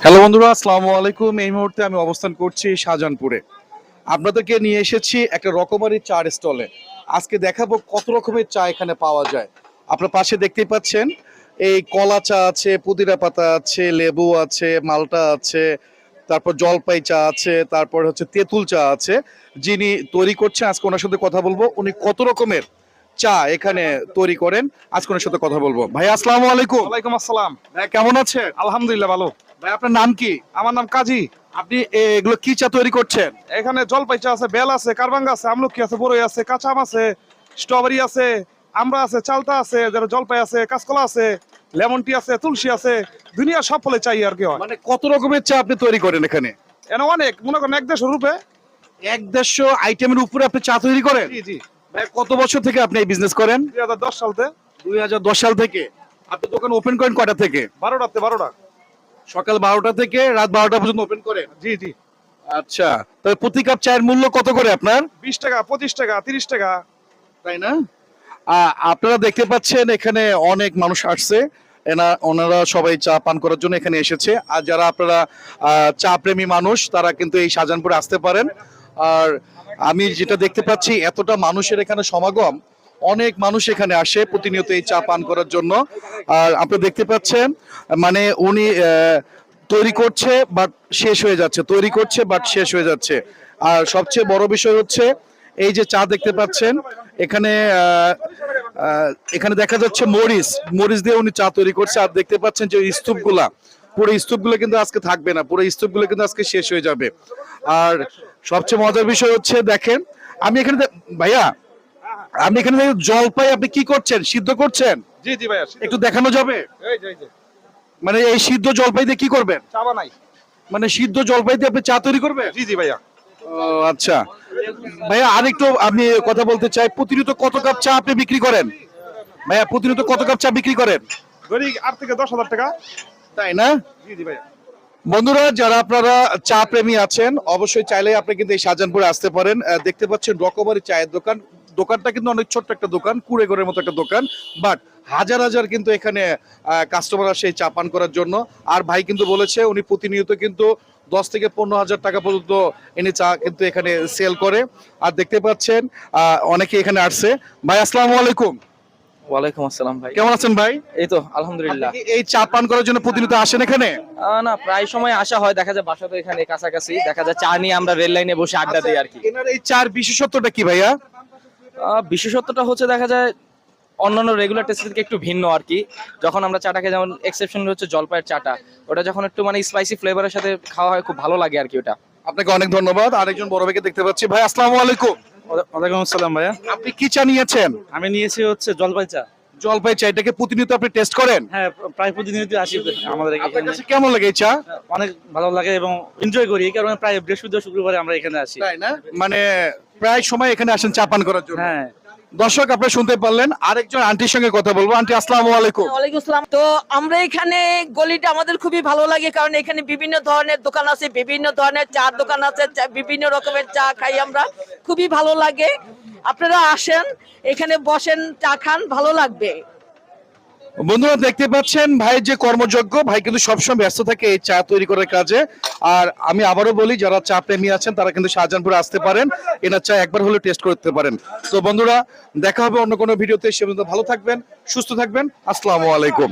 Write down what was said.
Hello বন্ধুরা, আসসালামু আলাইকুম। এই মুহূর্তে আমি অবস্থান করছি শাহজাহানপুরে। আপনাদেরকে নিয়ে এসেছি একটা রকমারি চার স্টলে। আজকে দেখাবো কত রকমের চা এখানে পাওয়া যায়। আপনার পাশে দেখতেই পাচ্ছেন এই কলা চা আছে, পুদিনা পাতা আছে, লেবু আছে, মালটা আছে, তারপর জলপাই চা আছে, তারপর হচ্ছে তেঁতুল চা আছে। যিনি তৈরি করছেন আজকে ওনার সাথে কথা বলবো। উনি কত রকমের চা এখানে তৈরি করেন আজকে ওনার সাথে কথা বলবো। ভাই আসসালামু আলাইকুম। ওয়ালাইকুম আসসালাম। ভাই কেমন আছেন? আলহামদুলিল্লাহ ভালো। ভাই আপনার নাম কি? আমার নাম কাজী। আপনি এগুলো কি চা তৈরি করছেন? এখানে জলপাই চা আছে, বেল আছে, কারবাঙ্গা আছে, আমলকি আছে, বড়ই আছে, কাঁচা আম আছে, স্ট্রবেরি আছে, আমরা আছে, চালতা আছে, যারা জলপাই আছে, কাঁচকলা আছে, লেমন টি আছে, তুলসী আছে, দুনিয়া সব ফলে চাই আর কি হয়। মানে কত রকমের চা আপনি তৈরি করেন এখানে? এনে অনেক মনে করেন 150 রূপে। 150 আইটেমের উপরে আপনি চা তৈরি করেন? জি জি। ভাই কত বছর থেকে আপনি এই বিজনেস করেন? 2010 সালতে। 2010 সাল থেকে। আপনি দোকান ওপেন করেন কয়টা থেকে? 12টা। সকাল 12টা থেকে রাত 12টা পর্যন্ত ওপেন করেন? জি জি। আচ্ছা, তবে প্রতি কাপ চায়ের মূল্য কত করে আপনার? 20 টাকা, 25 টাকা, 30 টাকা। তাই না? আপনারা দেখতে পাচ্ছেন এখানে অনেক মানুষ আসছে। ওনারা সবাই চা পান করার জন্য এখানে এসেছে। আর যারা আপনারা চা প্রেমী মানুষ তারা কিন্তু এই শাহজাহানপুরে আসতে পারেন। আর আমি যেটা দেখতে পাচ্ছি এতটা মানুষের এখানে সমাগম, অনেক মানুষ এখানে আসে প্রতিনিয়ত এই চা পান করার জন্য। আর আপনি দেখতে পাচ্ছেন মানে উনি তৈরি করছে বাট শেষ হয়ে যাচ্ছে, তৈরি করছে বাট শেষ হয়ে যাচ্ছে। আর সবচেয়ে বড় বিষয় হচ্ছে এই যে চা দেখতে পাচ্ছেন এখানে এখানে দেখা যাচ্ছে মরিচ মরিচ দিয়ে উনি চা তৈরি করছে। আর দেখতে পাচ্ছেন যে স্তূপগুলা, পুরো স্তূপগুলো কিন্তু আজকে থাকবে না, পুরো স্তূপগুলো কিন্তু আজকে শেষ হয়ে যাবে। আর সবচেয়ে মজার বিষয় হচ্ছে দেখেন আমি এখানে ভাইয়া আপনি এখানে জলপাই আপনি কি করছেন, সিদ্ধ করছেন? জি জি ভাইয়া। একটু দেখানো যাবে? এই যে এই যে মানে এই সিদ্ধ জলপাই দিয়ে কি করবেন? চা বানাই। মানে সিদ্ধ জলপাই দিয়ে আপনি চা তৈরি করবেন? জি জি ভাইয়া। ও আচ্ছা ভাইয়া, আরেকটু আমি কথা বলতে চাই, প্রতিনিয়ত কত কাপ চা আপনি বিক্রি করেন? ভাইয়া প্রতিনিয়ত কত কাপ চা বিক্রি করেন? ধরি 8 থেকে 10,000 টাকা। তাই না? জি জি ভাইয়া। বন্ধুরা, যারা আপনারা চা প্রেমী আছেন অবশ্যই চাইলে আপনি কিন্তু এই শাহজাহানপুরে আসতে পারেন। দেখতে পাচ্ছেন রকমারি চায়ের দোকান। দোকানটা কিন্তু অনেক ছোট্ট একটা দোকান, কুড়ে ঘরের মতো একটা দোকান, বাট হাজার হাজার কিন্তু এখানে কাস্টমার আসে এই চা পান করার জন্য। আর ভাই কিন্তু বলেছে উনি প্রতিনিয়ত কিন্তু 10 থেকে 15,000 টাকা পর্যন্ত এনে চা কিন্তু এখানে সেল করে। আর দেখতে পাচ্ছেন অনেকে এখানে আসছে। ভাই আসসালামু আলাইকুম। ওয়ালাইকুম আসসালাম ভাই। কেমন আছেন ভাই? এই তো আলহামদুলিল্লাহ। আপনি কি এই চা পান করার জন্য প্রতিনিয়ত আসেন এখানে? না, প্রায় সময় আসা হয়, দেখা যায় বাসা তো এখানে কাছাকাছি, দেখা যায় চা নিয়ে আমরা রেল লাইনে বসে আড্ডা দিই আর কি। এনার এই চার বিশেষত্বটা কি ভাইয়া? বিশেষত্বটা হচ্ছে দেখা যায় অন্যান্য রেগুলার টেস্ট থেকে একটু ভিন্ন আর কি। যখন আমরা চাটাকে, যেমন এক্সেপশন হচ্ছে জলপাইয়ের চাটা, ওটা যখন একটু মানে স্পাইসি ফ্লেভারের সাথে খাওয়া হয় খুব ভালো লাগে আর কি ওটা। আপনাকে অনেক ধন্যবাদ। আরেকজন বড় ভাইকে দেখতে পাচ্ছি। ভাই আসসালামু আলাইকুম। ওয়ালাইকুম আসসালাম ভাইয়া। আপনি কি চা নিয়েছেন? আমি নিয়েছি হচ্ছে জলপাই চা। জলপাই চা, এটাকে প্রতিনিয়ত আপনি টেস্ট করেন? হ্যাঁ, প্রায় প্রতিনিয়ত আসি আমাদের আপনার এখানে। কাছে কেমন লাগে এই চা? অনেক ভালো লাগে এবং এনজয় করি, এই কারণে প্রায় বৃহস্পতিবার শুক্রবারে আমরা এখানে আসি। তাই না? মানে প্রায় সময় এখানে আসেন চা পান করার জন্য। হ্যাঁ। দর্শক আপনারা শুনতে পারলেন। আরেকজন আন্টির সঙ্গে কথা বলবো। আন্টি আসসালামু আলাইকুম। ওয়ালাইকুম আসসালাম। তো আমরা এখানে গলিটা আমাদের খুবই ভালো লাগে, কারণ এখানে বিভিন্ন ধরনের দোকান আছে, বিভিন্ন ধরনের চার দোকান আছে, বিভিন্ন রকমের চা খাই আমরা, খুবই ভালো লাগে। আপনারা আসেন, এখানে বসেন, চা খান, ভালো লাগবে। বন্ধুরা দেখতে পাচ্ছেন ভাই যে কর্মযোগ্য, ভাই কিন্তু সবসময় ব্যস্ত থাকে এই চা তৈরি করার কাজে। আর আমি আবারও বলি যারা চা প্রেমী আছেন তারা কিন্তু শাহজাহানপুরে আসতে পারেন, এনার চা একবার হলে টেস্ট করতে পারেন। তো বন্ধুরা দেখা হবে অন্য কোনো ভিডিওতে, সে পর্যন্ত ভালো থাকবেন, সুস্থ থাকবেন। আসসালামু আলাইকুম।